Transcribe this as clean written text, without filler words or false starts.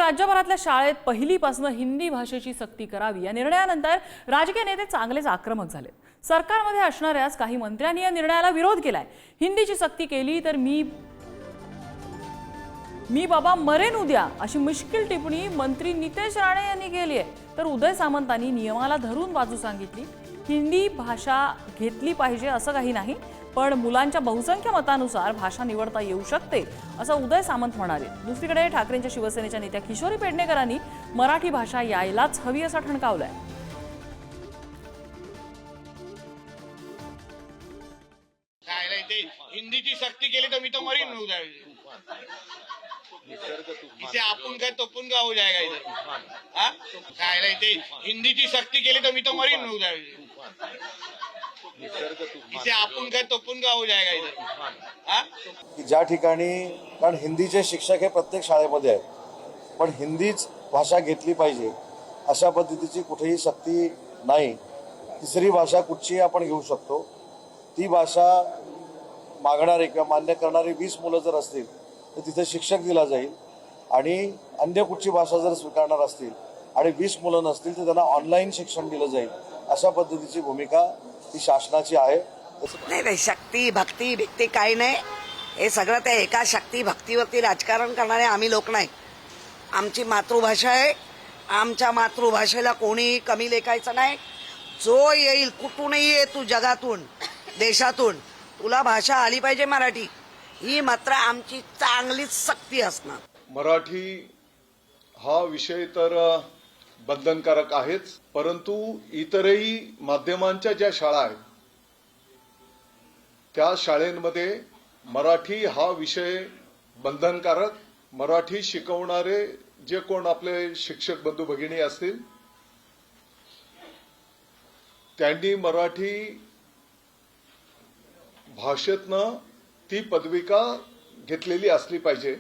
राज्यभरातल्या शाळेत पहिलीपासून हिंदी भाषेची सक्ती करावी या निर्णयानंतर राजकीय नेते चांगलेच आक्रमक झाले। सरकारमध्ये असणाऱ्याच काही मंत्र्यांनी या निर्णयाला विरोध केलाय। हिंदीची सक्ती केली तर मी बाबा मरेन उद्या अशी मुश्किल टिप्पणी मंत्री नितेश राणे यांनी केली आहे। तर उदय सामंतांनी नियमाला धरून बाजू सांगितली। हिंदी भाषा घेतली पाहिजे असं काही नाही, पण मुलांच्या बहुसंख्य मतानुसार भाषा निवडता येऊ शकते असं उदय सामंत म्हणाले। दुसरीकडे ठाकरेंच्या शिवसेनेच्या नेत्या किशोरी पेडणेकरांनी मराठी भाषा यायलाच हवी असं ठणकावलंय। हिंदीची सक्ती केली तर मी तो मरीन उद्या। इसे आपण काय तोपून का हो जाएगा इधर। हाँ काय रहते हिंदीची सक्ती केली तर मी तो मरीन उद्या। इसे आपण काय तोपून का हो जाएगा इधर। हाँ ज्या ठिकाणी कारण हिंदीचे शिक्षक हे प्रत्येक शाळेमध्ये आहेत, पण हिंदीच भाषा घेतली पाहिजे अशा पद्धतीची कुठेही सक्ती नाही। तिसरी भाषा कुठचीही आपण घेऊ शकतो। ती भाषा मागणारे किंवा मान्य करणारे 20 मुलं जर असतील तर तिथे शिक्षक दिला जाईल, आणि अन्य कुठची भाषा जर स्वीकारणार असतील आणि 20 मुलं नसतील तर त्यांना ऑनलाईन शिक्षण दिलं जाईल। अशा पद्धतीची भूमिका ती शासनाची आहे। नाही, शक्ती भक्ती भिक्ती काही नाही। हे सगळं त्या एका शक्ती भक्तीवरती राजकारण करणारे आम्ही लोक नाही। आमची मातृभाषा आहे, आमच्या मातृभाषेला कोणीही कमी लेखायचं नाही। जो येईल कुठूनही ये तू, जगातून देशातून, तुला भाषा आली पाहिजे मराठी, ही मात्र आमची चांगलीच सक्ती असणार। मराठी हा विषय तर बंधनकारक आहेच, परंतु इतरही माध्यमांच्या ज्या शाळा आहेत त्या शाळेंमध्ये मराठी हा विषय बंधनकारक, मराठी शिकवणारे जे कोण आपले शिक्षक बंधू भगिनी असतील त्यांनी मराठी भाषेतनं ती पदविका घेतलेली असली पाहिजे।